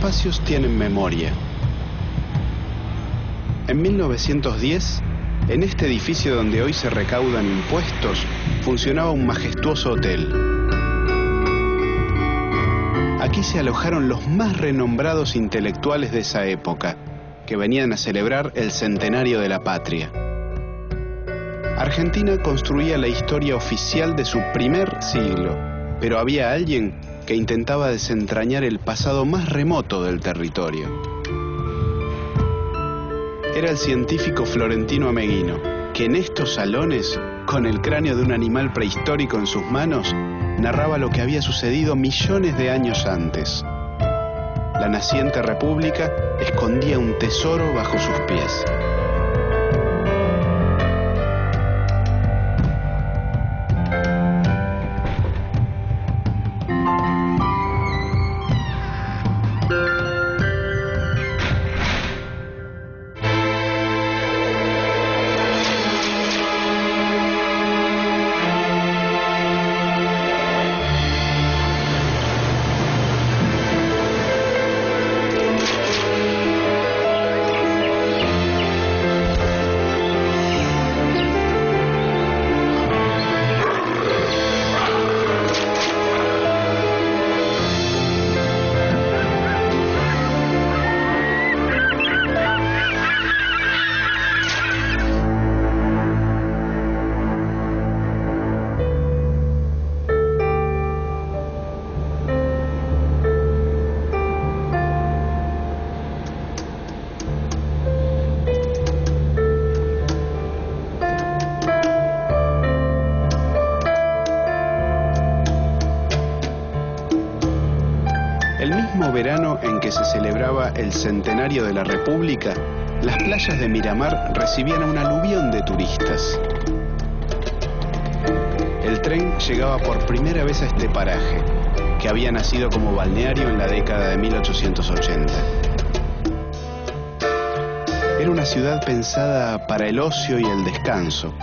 espacios tienen memoria. En 1910, en este edificio donde hoy se recaudan impuestos, funcionaba un majestuoso hotel. Aquí se alojaron los más renombrados intelectuales de esa época, que venían a celebrar el centenario de la patria. Argentina construía la historia oficial de su primer siglo, pero había alguien que intentaba desentrañar el pasado más remoto del territorio. Era el científico Florentino Ameghino, que en estos salones, con el cráneo de un animal prehistórico en sus manos, narraba lo que había sucedido millones de años antes. La naciente república escondía un tesoro bajo sus pies. Verano en que se celebraba el centenario de la República, las playas de Miramar recibían a un aluvión de turistas. El tren llegaba por primera vez a este paraje, que había nacido como balneario en la década de 1880. Era una ciudad pensada para el ocio y el descanso.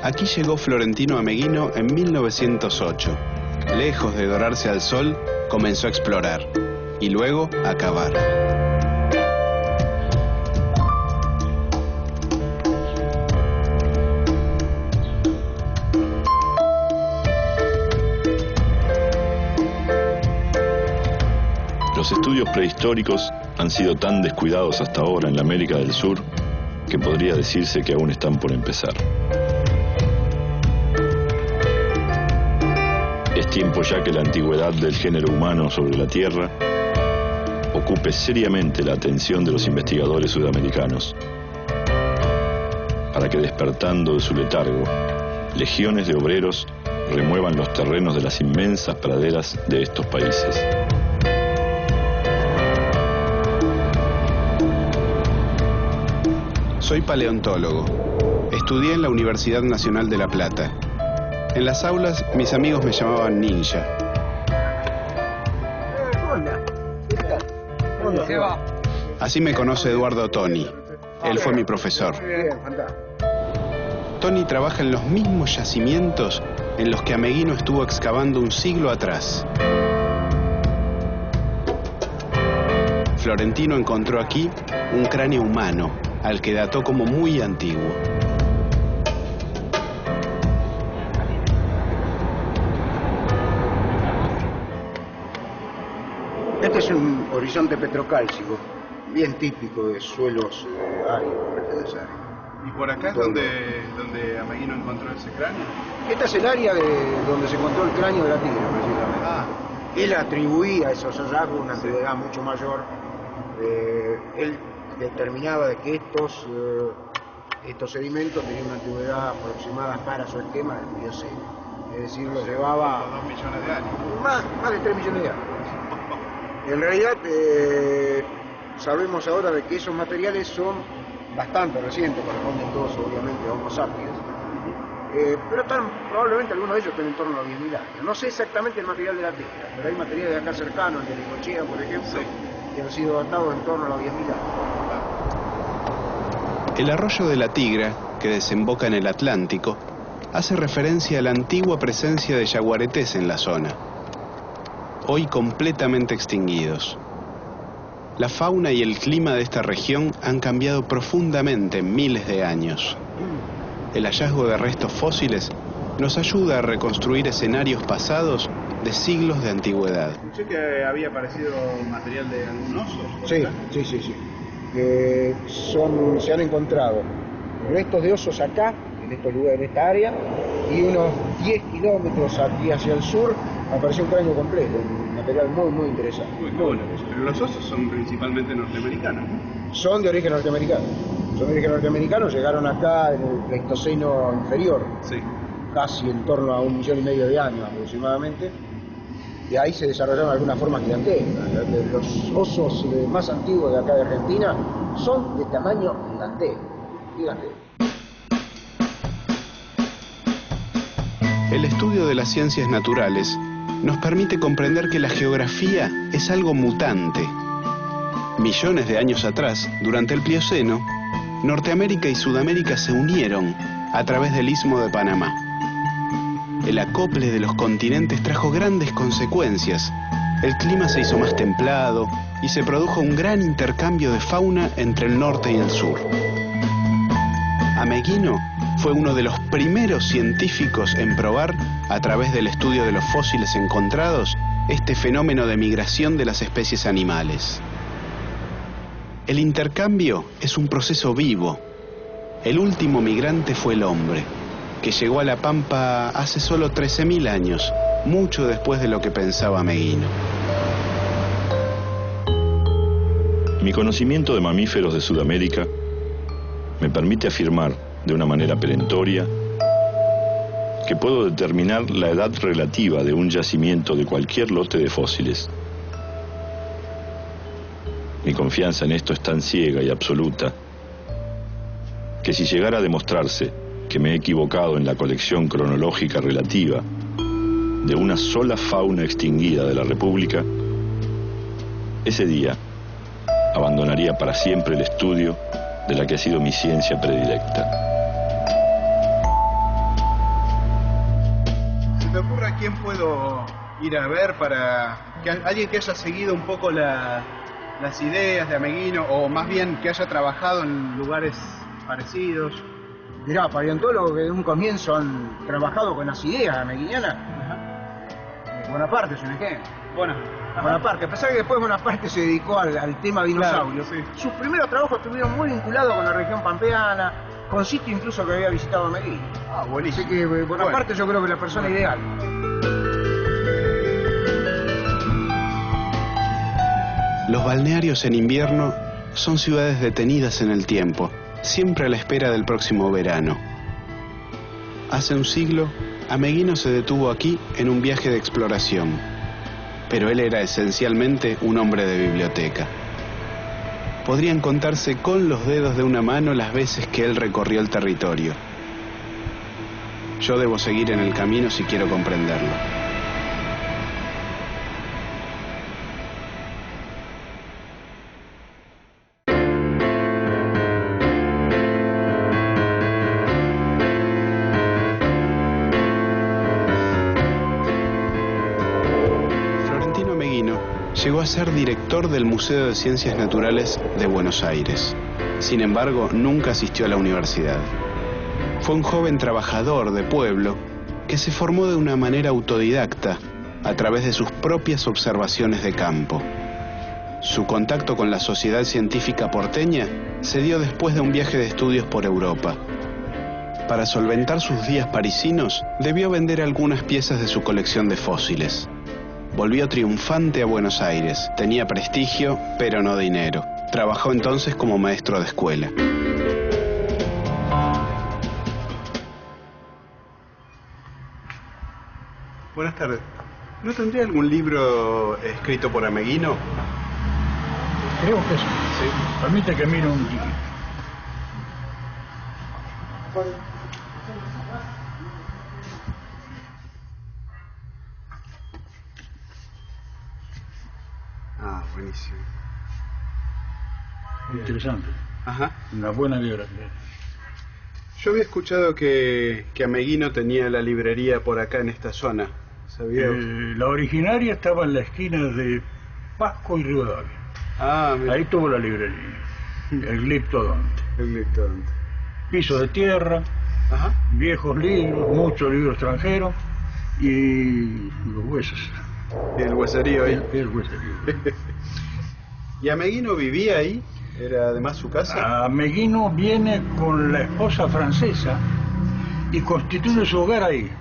Aquí llegó Florentino Ameghino en 1908. Lejos de dorarse al sol, comenzó a explorar y luego a cavar. Los estudios prehistóricos han sido tan descuidados hasta ahora en la América del Sur que podría decirse que aún están por empezar. Es tiempo ya que la antigüedad del género humano sobre la Tierra ocupe seriamente la atención de los investigadores sudamericanos, para que, despertando de su letargo, legiones de obreros remuevan los terrenos de las inmensas praderas de estos países. Soy paleontólogo. Estudié en la Universidad Nacional de La Plata. En las aulas, mis amigos me llamaban ninja. Así me conoce Eduardo Toni. Él fue mi profesor. Toni trabaja en los mismos yacimientos en los que Ameghino estuvo excavando un siglo atrás. Florentino encontró aquí un cráneo humano, al que dató como muy antiguo. Este es un horizonte petrocálcico, bien típico de suelos áridos. ¿Y por acá es donde Ameghino encontró ese cráneo? Esta es el área donde se encontró el cráneo de la tigre, precisamente. Él atribuía a esos hallazgos una antigüedad mucho mayor. Él determinaba de que estos sedimentos tenían una antigüedad aproximada para su esquema del Mioceno. Es decir, lo llevaba 2 millones de años. Más de 3 millones de años. En realidad, sabemos ahora de que esos materiales son bastante recientes, corresponden todos obviamente a Homo sapiens, pero probablemente algunos de ellos estén en torno a los 10.000 años. No sé exactamente el material de la Tierra, pero hay materiales de acá cercanos, el de Necochea, por ejemplo, que han sido datados en torno a los 10.000 años. El arroyo de la Tigra, que desemboca en el Atlántico, hace referencia a la antigua presencia de yaguaretés en la zona. hoy completamente extinguidos. La fauna y el clima de esta región han cambiado profundamente en miles de años. El hallazgo de restos fósiles nos ayuda a reconstruir escenarios pasados de siglos de antigüedad. Escuché que había aparecido material de algún oso. Sí. Se han encontrado restos de osos acá, en estos lugares, en esta área, y unos 10 kilómetros aquí hacia el sur apareció un cráneo completo, un material muy interesante. Muy bueno. Pero los osos son principalmente norteamericanos. Son de origen norteamericano. Llegaron acá en el Pleistoceno inferior, Sí. casi en torno a 1,5 millones de años aproximadamente. De ahí se desarrollaron algunas formas gigantescas. Los osos más antiguos de acá de Argentina son de tamaño gigantesco. El estudio de las ciencias naturales nos permite comprender que la geografía es algo mutante. Millones de años atrás, durante el Plioceno, Norteamérica y Sudamérica se unieron a través del Istmo de Panamá. El acople de los continentes trajo grandes consecuencias. El clima se hizo más templado y se produjo un gran intercambio de fauna entre el norte y el sur. Ameghino fue uno de los primeros científicos en probar, a través del estudio de los fósiles encontrados, este fenómeno de migración de las especies animales. El intercambio es un proceso vivo. El último migrante fue el hombre, que llegó a la Pampa hace solo 13.000 años, mucho después de lo que pensaba Ameghino. Mi conocimiento de mamíferos de Sudamérica me permite afirmar de una manera perentoria que puedo determinar la edad relativa de un yacimiento de cualquier lote de fósiles. Mi confianza en esto es tan ciega y absoluta que si llegara a demostrarse que me he equivocado en la colección cronológica relativa de una sola fauna extinguida de la República, ese día abandonaría para siempre el estudio de la que ha sido mi ciencia predilecta. ¿Se te ocurre a quién puedo ir a ver para que alguien que haya seguido un poco las ideas de Ameghino, o más bien que haya trabajado en lugares parecidos? Mirá, paleontólogos que de un comienzo han trabajado con las ideas ameghinianas. Bonaparte es un ejemplo. Bonaparte, a pesar de que después Bonaparte se dedicó al tema dinosaurio, Claro, sí. sus primeros trabajos estuvieron muy vinculados con la región pampeana, con sitio incluso que había visitado Ameghino. Ah, buenísimo. Así que Bonaparte yo creo que es la persona ideal. Los balnearios en invierno son ciudades detenidas en el tiempo, siempre a la espera del próximo verano. Hace un siglo, Ameghino se detuvo aquí en un viaje de exploración, pero él era esencialmente un hombre de biblioteca. Podrían contarse con los dedos de una mano las veces que él recorrió el territorio. Yo debo seguir en el camino si quiero comprenderlo. Llegó a ser director del Museo de Ciencias Naturales de Buenos Aires. Sin embargo, nunca asistió a la universidad. Fue un joven trabajador de pueblo que se formó de una manera autodidacta a través de sus propias observaciones de campo. Su contacto con la sociedad científica porteña se dio después de un viaje de estudios por Europa. Para solventar sus días parisinos, debió vender algunas piezas de su colección de fósiles. Volvió triunfante a Buenos Aires. Tenía prestigio, pero no dinero. Trabajó entonces como maestro de escuela. Buenas tardes. ¿No tendría algún libro escrito por Ameghino? Creo que sí. Sí. Permite que mire un tiquito. Ah, buenísimo. Interesante. Ajá. Una buena biografía. Yo había escuchado que Ameghino tenía la librería por acá en esta zona, sabía. La originaria estaba en la esquina de Pasco y Rivadavia. Ah, mira. Ahí tuvo la librería, el Gliptodonte. El Gliptodonte. Piso de tierra, Ajá. viejos libros, muchos libros extranjeros y los huesos. El hueserío ahí. El hueserío. ¿Y Ameguino vivía ahí? ¿Era además su casa? Ameguino viene con la esposa francesa y constituye su hogar ahí.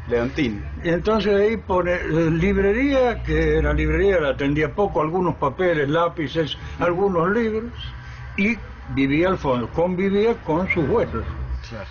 Leontín. Entonces ahí pone librería, que la librería la atendía poco, algunos papeles, lápices, algunos libros, y vivía al fondo, convivía con sus huesos. Claro.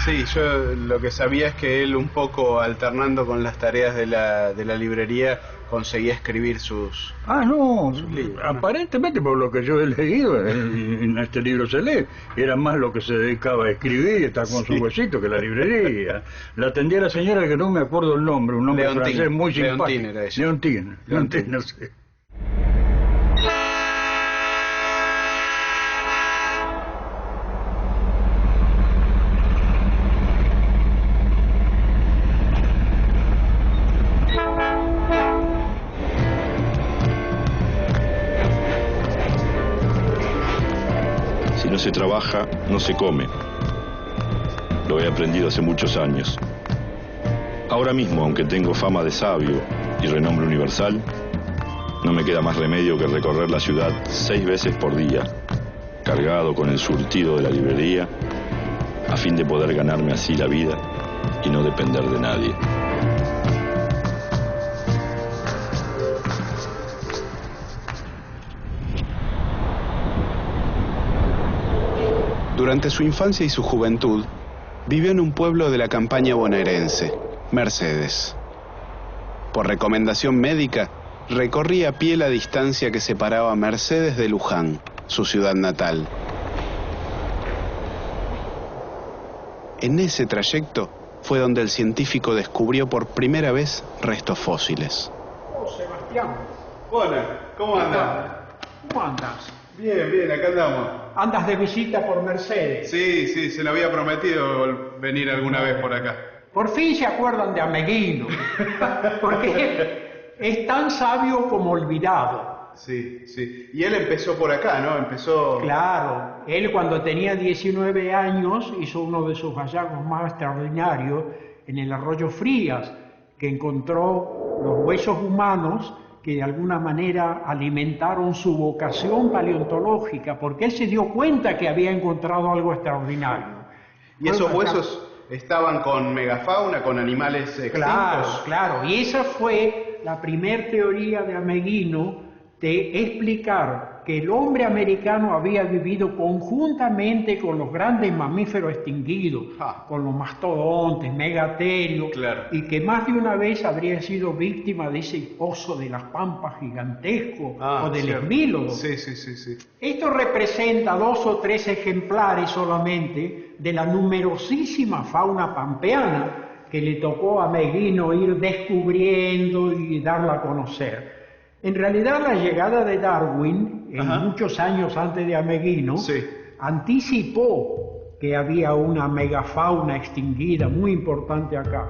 Sí, yo lo que sabía es que él, un poco alternando con las tareas de la librería, conseguía escribir sus... No, libros, ¿no? Aparentemente por lo que yo he leído, en este libro se lee, era más lo que se dedicaba a escribir y estar con su huesito que la librería. La atendía la señora que no me acuerdo el nombre, un nombre Leontín. francés muy simpático. Leontín era ella. Leontín, no sé. Si no se trabaja, no se come. Lo he aprendido hace muchos años. Ahora mismo, aunque tengo fama de sabio y renombre universal, no me queda más remedio que recorrer la ciudad 6 veces por día, cargado con el surtido de la librería, a fin de poder ganarme así la vida y no depender de nadie. Durante su infancia y su juventud, vivió en un pueblo de la campaña bonaerense, Mercedes. Por recomendación médica, recorría a pie la distancia que separaba Mercedes de Luján, su ciudad natal. En ese trayecto fue donde el científico descubrió por primera vez restos fósiles. Sebastián, Hola, ¿cómo andas? ¿cómo andas? Bien, bien, acá andamos. ¿Andas de visita por Mercedes? Sí, sí, se lo había prometido venir alguna vez por acá. Por fin se acuerdan de Ameguino, porque es tan sabio como olvidado. Sí, sí. Y él empezó por acá, ¿no? Empezó... Claro, él cuando tenía 19 años hizo uno de sus hallazgos más extraordinarios en el arroyo Frías, que encontró los huesos humanos que de alguna manera alimentaron su vocación paleontológica, porque él se dio cuenta que había encontrado algo extraordinario. ¿Y esos huesos estaban con megafauna, con animales extintos? Claro, claro. Y esa fue la primer teoría de Ameguino de explicar que el hombre americano había vivido conjuntamente con los grandes mamíferos extinguidos, con los mastodontes, megaterios, claro, y que más de una vez habría sido víctima de ese oso de las pampas gigantesco o del esmílodo. Sí, sí, sí, sí. Esto representa 2 o 3 ejemplares solamente de la numerosísima fauna pampeana que le tocó a Ameguino ir descubriendo y darla a conocer. En realidad la llegada de Darwin, muchos años antes de Ameguino, anticipó que había una megafauna extinguida muy importante acá.